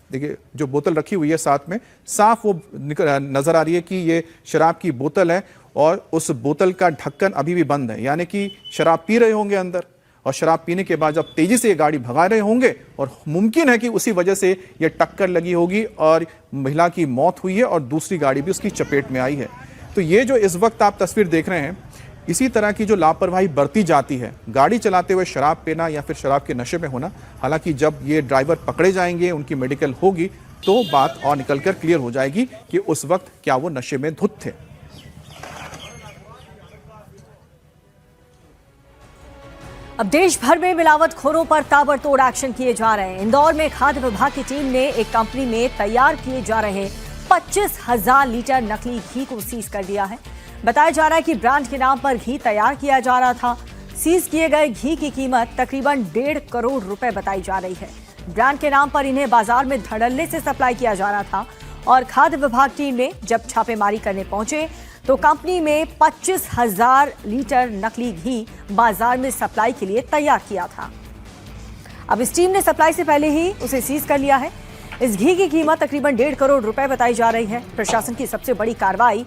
देखिए जो बोतल रखी हुई है साथ में, साफ वो नजर आ रही है कि ये शराब की बोतल है और उस बोतल का ढक्कन अभी भी बंद है, यानी कि शराब पी रहे होंगे अंदर। और शराब पीने के बाद जब तेजी से ये गाड़ी भगा रहे होंगे और मुमकिन है कि उसी वजह से ये टक्कर लगी होगी और महिला की मौत हुई है और दूसरी गाड़ी भी उसकी चपेट में आई है। तो ये जो इस वक्त आप तस्वीर देख रहे हैं, इसी तरह की जो लापरवाही बरती जाती है, गाड़ी चलाते हुए शराब पीना या फिर शराब के नशे में होना। हालांकि जब ये ड्राइवर पकड़े जाएंगे, उनकी मेडिकल होगी, तो बात और निकलकर क्लियर हो जाएगी कि उस वक्त क्या वो नशे में धुत थे। अब देश भर में मिलावटखोरों पर ताबड़तोड़ एक्शन किए जा रहे हैं। इंदौर में खाद्य विभाग की टीम ने एक कंपनी में तैयार किए जा रहे 25,000 लीटर नकली घी को सीज कर दिया है। बताया जा रहा है कि ब्रांड के नाम पर घी तैयार किया जा रहा था। सीज किए गए घी की कीमत तकरीबन 1.5 करोड़ रुपए बताई जा रही है। ब्रांड के नाम पर इन्हें बाजार में धड़ल्ले से सप्लाई किया जा रहा था और खाद्य विभाग टीम ने जब छापेमारी करने पहुंचे तो कंपनी में 25,000 लीटर नकली घी बाजार में सप्लाई के लिए तैयार किया था। अब इस टीम ने सप्लाई से पहले ही उसे सीज कर लिया है। इस घी की कीमत तकरीबन 1.5 करोड़ रुपए बताई जा रही है। प्रशासन की सबसे बड़ी कार्रवाई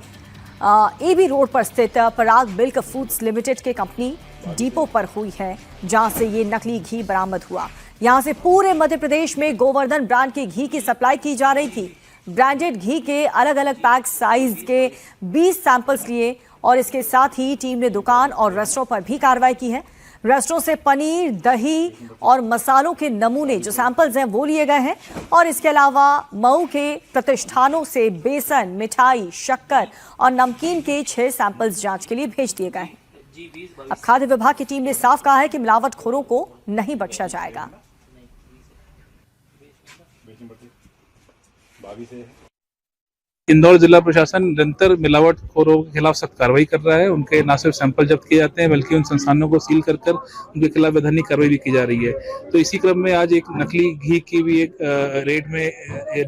एबी रोड पर स्थित पराग मिल्क फूड्स लिमिटेड के कंपनी डिपो पर हुई है, जहां से ये नकली घी बरामद हुआ। यहां से पूरे मध्य प्रदेश में गोवर्धन ब्रांड के घी की सप्लाई की जा रही थी। ब्रांडेड घी के अलग अलग पैक साइज के 20 सैंपल्स लिए और इसके साथ ही टीम ने दुकान और रेस्टोरेंट पर भी कार्रवाई की है। रेस्टोरेंट से पनीर, दही और मसालों के नमूने जो सैंपल्स हैं वो लिए गए हैं और इसके अलावा मऊ के प्रतिष्ठानों से बेसन, मिठाई, शक्कर और नमकीन के 6 सैंपल्स जांच के लिए भेज दिए गए हैं। अब खाद्य विभाग की टीम ने साफ कहा है कि मिलावटखोरों को नहीं बख्शा जाएगा। इंदौर जिला प्रशासन निरंतर मिलावटखोरों के खिलाफ सख्त कार्रवाई कर रहा है। उनके न सिर्फ सैंपल जब्त किए जाते हैं बल्कि उन संस्थानों को सील कर उनके खिलाफ वैधानिक कार्रवाई भी की जा रही है। तो इसी क्रम में आज एक नकली घी की भी एक रेड में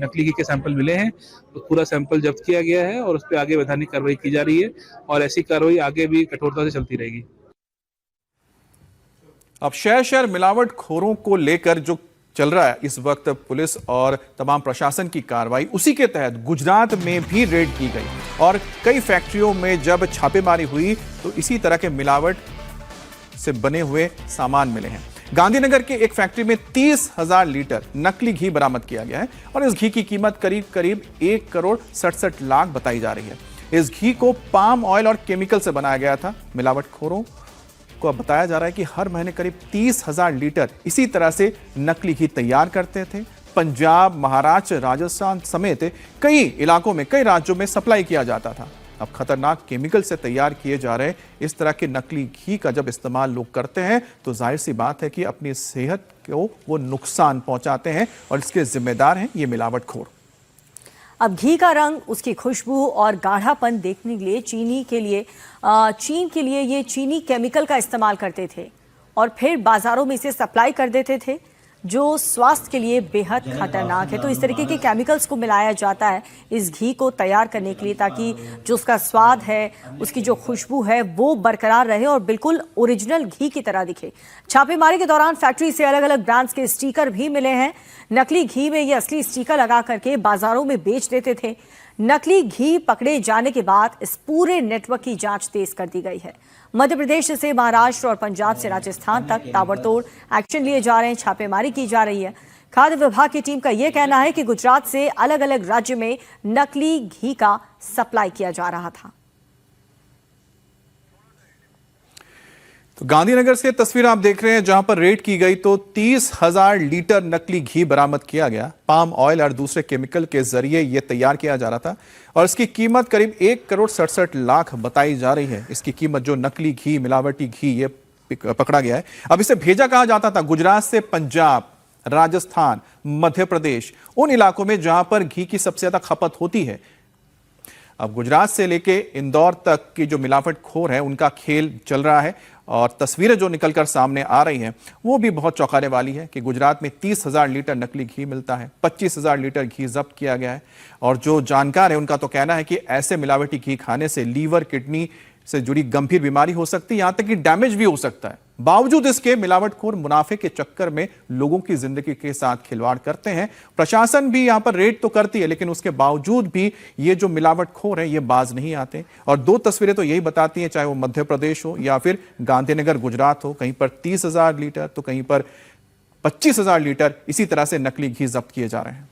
नकली घी के सैंपल मिले हैं। तो पूरा सैंपल जब्त किया गया है और उस पर आगे वैधानिक कार्रवाई की जा रही है और ऐसी कार्रवाई आगे भी कठोरता से चलती रहेगी। अब शहर मिलावटखोरों को लेकर जो चल रहा है इस वक्त पुलिस और तमाम प्रशासन की कार्रवाई, उसी के तहत गुजरात में भी रेड की गई और कई फैक्ट्रियों में जब छापेमारी हुई तो इसी तरह के मिलावट से बने हुए सामान मिले हैं। गांधीनगर के एक फैक्ट्री में 30,000 लीटर नकली घी बरामद किया गया है और इस घी की कीमत करीब 1 करोड़ 67 लाख बताई जा रही है। इस घी को पाम ऑयल और केमिकल से बनाया गया था। मिलावटखोरों को अब बताया जा रहा है कि हर महीने करीब 30,000 लीटर इसी तरह से नकली घी तैयार करते थे। पंजाब, महाराष्ट्र, राजस्थान समेत कई इलाकों में, कई राज्यों में सप्लाई किया जाता था। अब खतरनाक केमिकल से तैयार किए जा रहे इस तरह के नकली घी का जब इस्तेमाल लोग करते हैं तो जाहिर सी बात है कि अपनी सेहत को वो नुकसान पहुंचाते हैं और इसके जिम्मेदार हैं ये मिलावटखोर। अब घी का रंग, उसकी खुशबू और गाढ़ापन देखने के लिए चीन के लिए ये चीनी केमिकल का इस्तेमाल करते थे और फिर बाजारों में इसे सप्लाई कर देते थे, जो स्वास्थ्य के लिए बेहद खतरनाक है। तो इस तरीके के केमिकल्स को मिलाया जाता है इस घी को तैयार करने के लिए ताकि जो उसका स्वाद है, उसकी जो खुशबू है वो बरकरार रहे और बिल्कुल ओरिजिनल घी की तरह दिखे। छापेमारी के दौरान फैक्ट्री से अलग अलग ब्रांड्स के स्टिकर भी मिले हैं। नकली घी में ये असली स्टिकर लगा करके बाजारों में बेच देते थे। नकली घी पकड़े जाने के बाद इस पूरे नेटवर्क की जांच तेज कर दी गई है। मध्य प्रदेश से महाराष्ट्र और पंजाब से राजस्थान तक ताबड़तोड़ एक्शन लिए जा रहे हैं, छापेमारी की जा रही है। खाद्य विभाग की टीम का यह कहना है कि गुजरात से अलग अलग राज्य में नकली घी का सप्लाई किया जा रहा था। तो गांधीनगर से तस्वीर आप देख रहे हैं जहां पर रेड की गई तो 30,000 लीटर नकली घी बरामद किया गया। पाम ऑयल और दूसरे केमिकल के जरिए यह तैयार किया जा रहा था और इसकी कीमत करीब 1 करोड़ 67 लाख बताई जा रही है। इसकी कीमत जो नकली घी, मिलावटी घी ये पकड़ा गया है। अब इसे भेजा कहां जाता था? गुजरात से पंजाब, राजस्थान, मध्य प्रदेश, उन इलाकों में जहां पर घी की सबसे ज्यादा खपत होती है। अब गुजरात से लेके इंदौर तक की जो मिलावटखोर है उनका खेल चल रहा है और तस्वीरें जो निकलकर सामने आ रही हैं वो भी बहुत चौंकाने वाली है कि गुजरात में 30,000 लीटर नकली घी मिलता है, 25,000 लीटर घी जब्त किया गया है और जो जानकार है उनका तो कहना है कि ऐसे मिलावटी घी खाने से लीवर, किडनी से जुड़ी गंभीर बीमारी हो सकती है, यहां तक कि डैमेज भी हो सकता है। बावजूद इसके मिलावटखोर मुनाफे के चक्कर में लोगों की जिंदगी के साथ खिलवाड़ करते हैं। प्रशासन भी यहां पर रेड तो करती है लेकिन उसके बावजूद भी ये जो मिलावटखोर है ये बाज नहीं आते। और दो तस्वीरें तो यही बताती हैं, चाहे वो मध्य प्रदेश हो या फिर गांधीनगर गुजरात हो, कहीं पर 30,000 लीटर तो कहीं पर 25,000 लीटर इसी तरह से नकली घी जब्त किए जा रहे हैं।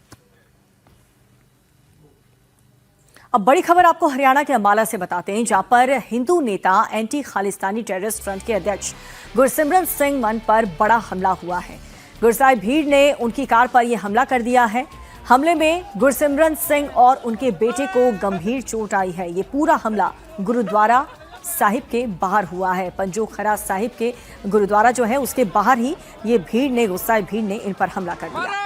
अब बड़ी खबर आपको हरियाणा के अंबाला से बताते हैं, जहां पर हिंदू नेता एंटी खालिस्तानी टेररिस्ट फ्रंट के अध्यक्ष गुरसिमरन सिंह मान पर बड़ा हमला हुआ है। गुरसाहिब भीड़ ने उनकी कार पर यह हमला कर दिया है। हमले में गुरसिमरन सिंह और उनके बेटे को गंभीर चोट आई है। ये पूरा हमला गुरुद्वारा साहिब के बाहर हुआ है। पंजो खरा साहिब के गुरुद्वारा जो है उसके बाहर ही ये गुरसाहिब भीड़ ने इन पर हमला कर दिया।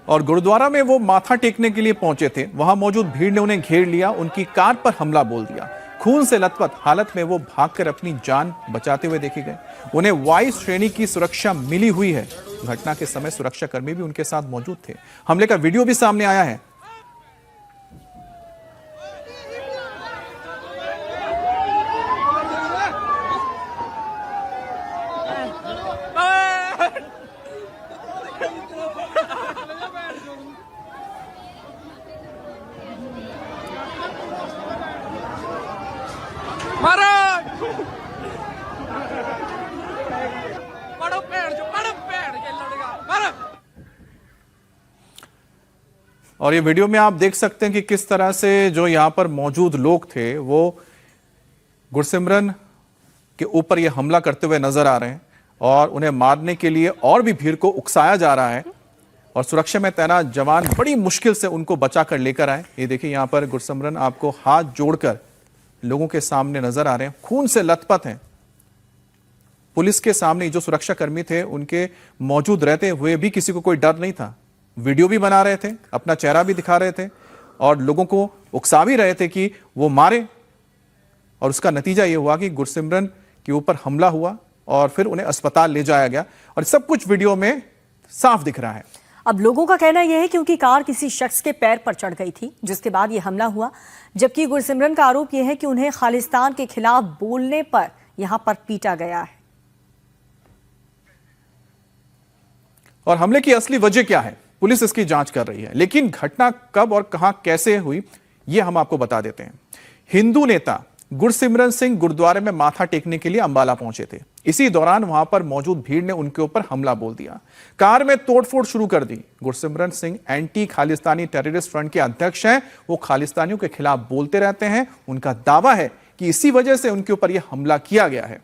और गुरुद्वारा में वो माथा टेकने के लिए पहुंचे थे, वहां मौजूद भीड़ ने उन्हें घेर लिया, उनकी कार पर हमला बोल दिया। खून से लथपथ हालत में वो भागकर अपनी जान बचाते हुए देखे गए। उन्हें वाई श्रेणी की सुरक्षा मिली हुई है। घटना के समय सुरक्षाकर्मी भी उनके साथ मौजूद थे। हमले का वीडियो भी सामने आया है। और ये वीडियो में आप देख सकते हैं कि किस तरह से जो यहाँ पर मौजूद लोग थे वो गुरसिमरन के ऊपर ये हमला करते हुए नजर आ रहे हैं और उन्हें मारने के लिए और भी भीड़ को उकसाया जा रहा है और सुरक्षा में तैनात जवान बड़ी मुश्किल से उनको बचा कर लेकर आए। ये देखिए यहाँ पर गुरसिमरन आपको हाथ जोड़कर लोगों के सामने नजर आ रहे हैं, खून से लथपथ हैं। पुलिस के सामने जो सुरक्षा कर्मी थे उनके मौजूद रहते हुए भी किसी को कोई डर नहीं था। वीडियो भी बना रहे थे, अपना चेहरा भी दिखा रहे थे और लोगों को उकसा भी रहे थे कि वो मारे। और उसका नतीजा ये हुआ कि गुरसिमरन के ऊपर हमला हुआ और फिर उन्हें अस्पताल ले जाया गया और सब कुछ वीडियो में साफ दिख रहा है। अब लोगों का कहना यह है कि उनकी कार किसी शख्स के पैर पर चढ़ गई थी, जिसके बाद यह हमला हुआ। जबकि गुरसिमरन का आरोप यह है कि उन्हें खालिस्तान के खिलाफ बोलने पर यहां पर पीटा गया है। और हमले की असली वजह क्या है, पुलिस इसकी जांच कर रही है, लेकिन घटना कब और कहां कैसे हुई यह हम आपको बता देते हैं। हिंदू नेता गुरसिमरन सिंह गुरुद्वारे में माथा टेकने के लिए अंबाला पहुंचे थे। इसी दौरान वहां पर मौजूद भीड़ ने उनके ऊपर हमला बोल दिया, कार में तोड़फोड़ शुरू कर दी। Gursimran Singh anti Khalistani terrorist front के अध्यक्ष हैं, वो खालिस्तानियों के खिलाफ बोलते रहते हैं। उनका दावा है कि इसी वजह से उनके ऊपर यह हमला किया गया है।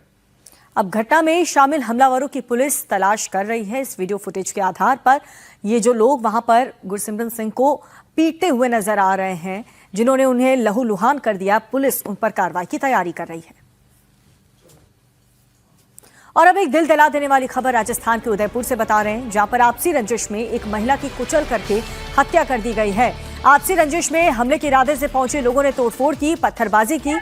अब घटना में शामिल हमलावरों की पुलिस तलाश कर रही है। इस वीडियो फुटेज के आधार पर ये जो लोग वहां पर गुरसिमरन सिंह को पीटते हुए नजर आ रहे हैं, जिन्होंने उन्हें लहूलुहान कर दिया, पुलिस उन पर कार्रवाई की तैयारी कर रही है। और अब एक दिल दहला देने वाली खबर राजस्थान के उदयपुर से बता रहे हैं, जहां पर आपसी रंजिश में एक महिला की कुचल करके हत्या कर दी गई है। आपसी रंजिश में हमले के इरादे से पहुंचे लोगों ने तोड़फोड़ की, पत्थरबाजी की।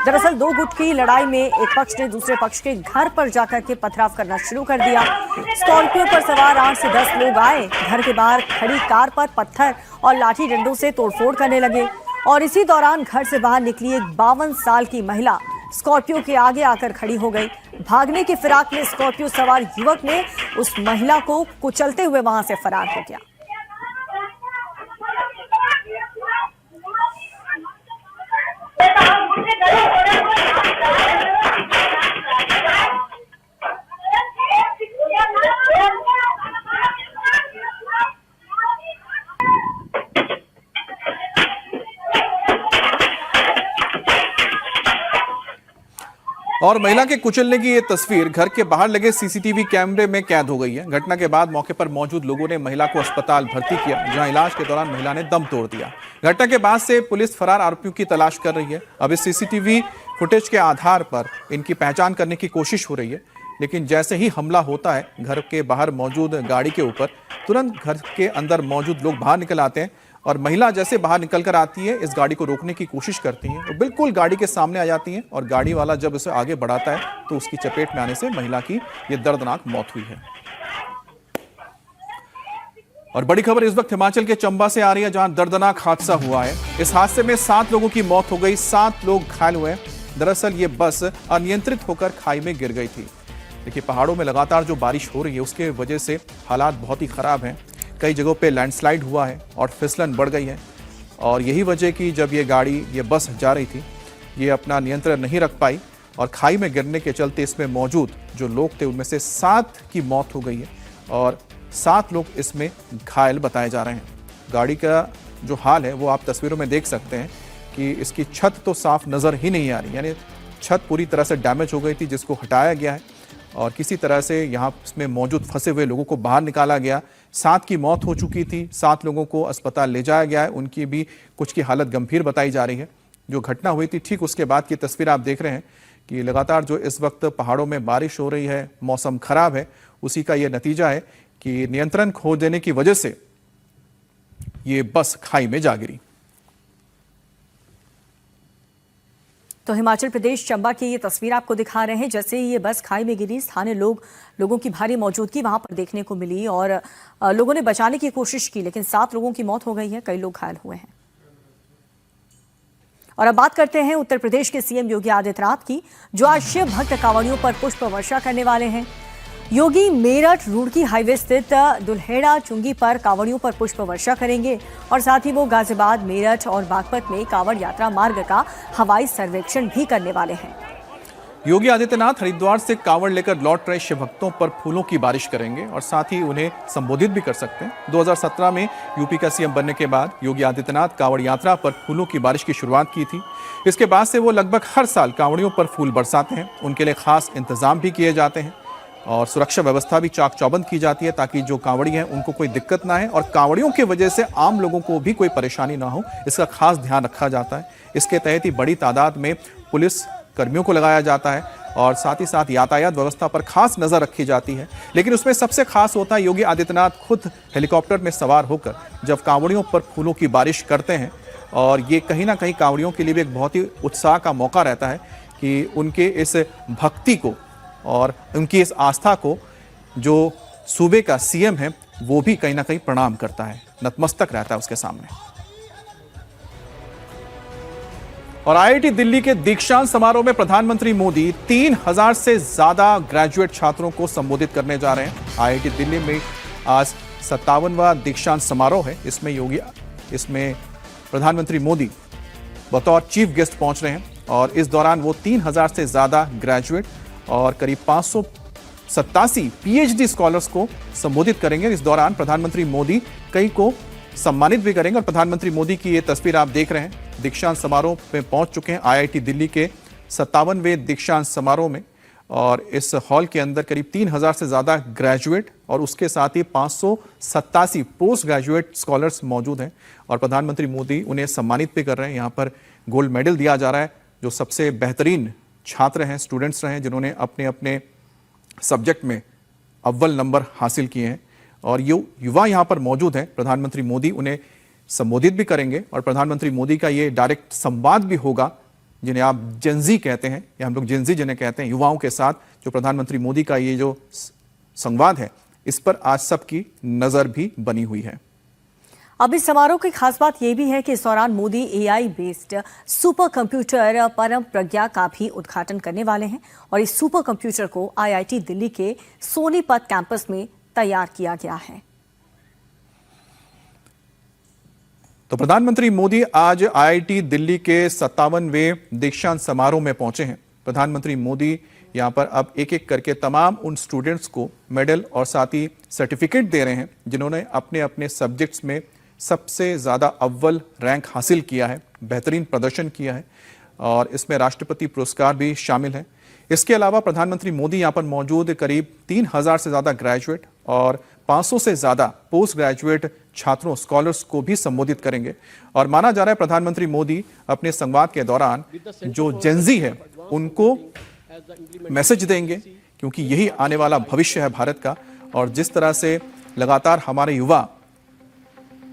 दरअसल 2 गुट की लड़ाई में एक पक्ष ने दूसरे पक्ष के घर पर जाकर के पथराव करना शुरू कर दिया। स्कॉर्पियो पर सवार 8 से 10 लोग आए, घर के बाहर खड़ी कार पर पत्थर और लाठी डंडों से तोड़फोड़ करने लगे। और इसी दौरान घर से बाहर निकली एक 52 साल की महिला स्कॉर्पियो के आगे आकर खड़ी हो गई। भागने की फिराक में स्कॉर्पियो सवार युवक ने उस महिला को कुचलते हुए वहां से फरार हो गया। और महिला के कुचलने की ये तस्वीर घर के बाहर लगे सीसीटीवी कैमरे में कैद हो गई है। घटना के बाद मौके पर मौजूद लोगों ने महिला को अस्पताल भर्ती किया, जहां इलाज के दौरान महिला ने दम तोड़ दिया। घटना के बाद से पुलिस फरार आरोपियों की तलाश कर रही है। अब इस सीसीटीवी फुटेज के आधार पर इनकी पहचान करने की कोशिश हो रही है, लेकिन जैसे ही हमला होता है घर के बाहर मौजूद गाड़ी के ऊपर, तुरंत घर के अंदर मौजूद लोग बाहर निकल आते हैं और महिला जैसे बाहर निकल कर आती है, इस गाड़ी को रोकने की कोशिश करती है तो बिल्कुल गाड़ी के सामने आ जाती है और गाड़ी वाला जब उसे आगे बढ़ाता है तो उसकी चपेट में आने से महिला की यह दर्दनाक मौत हुई है। और बड़ी खबर इस वक्त हिमाचल के चंबा से आ रही है, जहां दर्दनाक हादसा हुआ है। इस हादसे में 7 लोगों की मौत हो गई, 7 लोग घायल हुए। दरअसल ये बस अनियंत्रित होकर खाई में गिर गई थी। देखिए, पहाड़ों में लगातार जो बारिश हो रही है उसके वजह से हालात बहुत ही खराब हैं। कई जगहों पे लैंडस्लाइड हुआ है और फिसलन बढ़ गई है और यही वजह की जब ये बस जा रही थी, ये अपना नियंत्रण नहीं रख पाई और खाई में गिरने के चलते इसमें मौजूद जो लोग थे उनमें से 7 की मौत हो गई है और 7 लोग इसमें घायल बताए जा रहे हैं। गाड़ी का जो हाल है वो आप तस्वीरों में देख सकते हैं कि इसकी छत तो साफ नज़र ही नहीं आ रही, यानी छत पूरी तरह से डैमेज हो गई थी, जिसको हटाया गया है और किसी तरह से यहाँ इसमें मौजूद फंसे हुए लोगों को बाहर निकाला गया। 7 की मौत हो चुकी थी, 7 लोगों को अस्पताल ले जाया गया है, उनकी भी कुछ की हालत गंभीर बताई जा रही है। जो घटना हुई थी ठीक उसके बाद की तस्वीर आप देख रहे हैं कि लगातार जो इस वक्त पहाड़ों में बारिश हो रही है, मौसम खराब है, उसी का ये नतीजा है कि नियंत्रण खो देने की वजह से ये बस खाई में जा गिरी। तो हिमाचल प्रदेश चंबा की ये तस्वीर आपको दिखा रहे हैं, जैसे ये बस खाई में गिरी, स्थानीय लोगों की भारी मौजूदगी वहां पर देखने को मिली और लोगों ने बचाने की कोशिश की, लेकिन 7 लोगों की मौत हो गई है, कई लोग घायल हुए हैं। और अब बात करते हैं उत्तर प्रदेश के सीएम योगी आदित्यनाथ की, जो आज शिव भक्त कांवड़ियों पर पुष्प वर्षा करने वाले हैं। योगी मेरठ रुड़की हाईवे स्थित दुल्हेड़ा चुंगी पर कांवड़ियों पर पुष्प वर्षा करेंगे और साथ ही वो गाजियाबाद, मेरठ और बागपत में कांवड़ यात्रा मार्ग का हवाई सर्वेक्षण भी करने वाले हैं। योगी आदित्यनाथ हरिद्वार से कांवड़ लेकर लौट रहे शिव भक्तों पर फूलों की बारिश करेंगे और साथ ही उन्हें संबोधित भी कर सकते हैं। 2017 में यूपी का सीएम बनने के बाद योगी आदित्यनाथ कांवड़ यात्रा पर फूलों की बारिश की शुरुआत की थी। इसके बाद से वो लगभग हर साल कांवड़ियों पर फूल बरसाते हैं। उनके लिए खास इंतजाम भी किए जाते हैं और सुरक्षा व्यवस्था भी चाक चौबंद की जाती है ताकि जो कांवड़ी हैं उनको कोई दिक्कत ना है और कांवड़ियों की वजह से आम लोगों को भी कोई परेशानी ना हो, इसका खास ध्यान रखा जाता है। इसके तहत ही बड़ी तादाद में पुलिस कर्मियों को लगाया जाता है और साथ ही साथ यातायात व्यवस्था पर खास नजर रखी जाती है। लेकिन उसमें सबसे खास होता है योगी आदित्यनाथ खुद हेलीकॉप्टर में सवार होकर जब कांवड़ियों पर फूलों की बारिश करते हैं और ये कहीं ना कहीं कांवड़ियों के लिए भी एक बहुत ही उत्साह का मौका रहता है कि उनके इस भक्ति को और उनकी इस आस्था को जो सूबे का सीएम है वो भी कहीं ना कहीं प्रणाम करता है, नतमस्तक रहता है उसके सामने। और आईआईटी दिल्ली के दीक्षांत समारोह में प्रधानमंत्री मोदी 3000 से ज्यादा ग्रेजुएट छात्रों को संबोधित करने जा रहे हैं। आईआईटी दिल्ली में आज 57वां दीक्षांत समारोह है। इसमें प्रधानमंत्री मोदी बतौर चीफ गेस्ट पहुंच रहे हैं और इस दौरान वो 3000 से ज्यादा ग्रेजुएट और करीब 587 पीएचडी स्कॉलर्स को संबोधित करेंगे। इस दौरान प्रधानमंत्री मोदी कई को सम्मानित भी करेंगे और प्रधानमंत्री मोदी की ये तस्वीर आप देख रहे हैं, दीक्षांत समारोह में पहुंच चुके हैं आईआईटी दिल्ली के 57वें दीक्षांत समारोह में और इस हॉल के अंदर करीब 3000 से ज्यादा ग्रेजुएट और उसके साथ ही 587 पोस्ट ग्रेजुएट स्कॉलर्स मौजूद हैं और प्रधानमंत्री मोदी उन्हें सम्मानित भी कर रहे हैं। यहाँ पर गोल्ड मेडल दिया जा रहा है जो सबसे बेहतरीन छात्र हैं, स्टूडेंट्स रहे हैं जिन्होंने अपने अपने सब्जेक्ट में अव्वल नंबर हासिल किए हैं और युवा यहाँ पर मौजूद हैं। प्रधानमंत्री मोदी उन्हें संबोधित भी करेंगे और प्रधानमंत्री मोदी का ये डायरेक्ट संवाद भी होगा जिन्हें आप जेनजी कहते हैं या हम लोग जेनजी जिन्हें कहते हैं, युवाओं के साथ जो प्रधानमंत्री मोदी का ये जो संवाद है इस पर आज सबकी नजर भी बनी हुई है। अब इस समारोह की खास बात यह भी है कि इस दौरान Modi AI based super computer परम प्रज्ञा का भी उद्घाटन करने वाले हैं और इस सुपर कंप्यूटर को आईआईटी दिल्ली के सोनीपत कैंपस में तैयार किया गया है। तो प्रधानमंत्री मोदी आज आईआईटी दिल्ली के 57वें दीक्षांत समारोह में पहुंचे हैं। प्रधानमंत्री मोदी यहां पर अब एक एक करके तमाम उन स्टूडेंट्स को मेडल और साथ ही सर्टिफिकेट दे रहे हैं जिन्होंने अपने अपने सब्जेक्ट्स में सबसे ज्यादा अव्वल रैंक हासिल किया है, बेहतरीन प्रदर्शन किया है और इसमें राष्ट्रपति पुरस्कार भी शामिल है। इसके अलावा प्रधानमंत्री मोदी यहां पर मौजूद करीब 3000 से ज्यादा ग्रेजुएट और 500 से ज्यादा पोस्ट ग्रेजुएट छात्रों स्कॉलर्स को भी संबोधित करेंगे और माना जा रहा है प्रधानमंत्री मोदी अपने संवाद के दौरान जो जेनजी है उनको मैसेज देंगे क्योंकि यही आने वाला भविष्य है भारत का और जिस तरह से लगातार हमारे युवा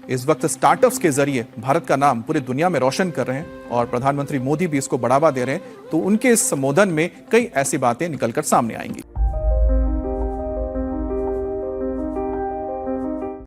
इस वक्त स्टार्टअप्स के जरिए भारत का नाम पूरी दुनिया में रोशन कर रहे हैं और प्रधानमंत्री मोदी भी इसको बढ़ावा दे रहे हैं तो उनके इस संबोधन में कई ऐसी बातें निकलकर सामने आएंगी।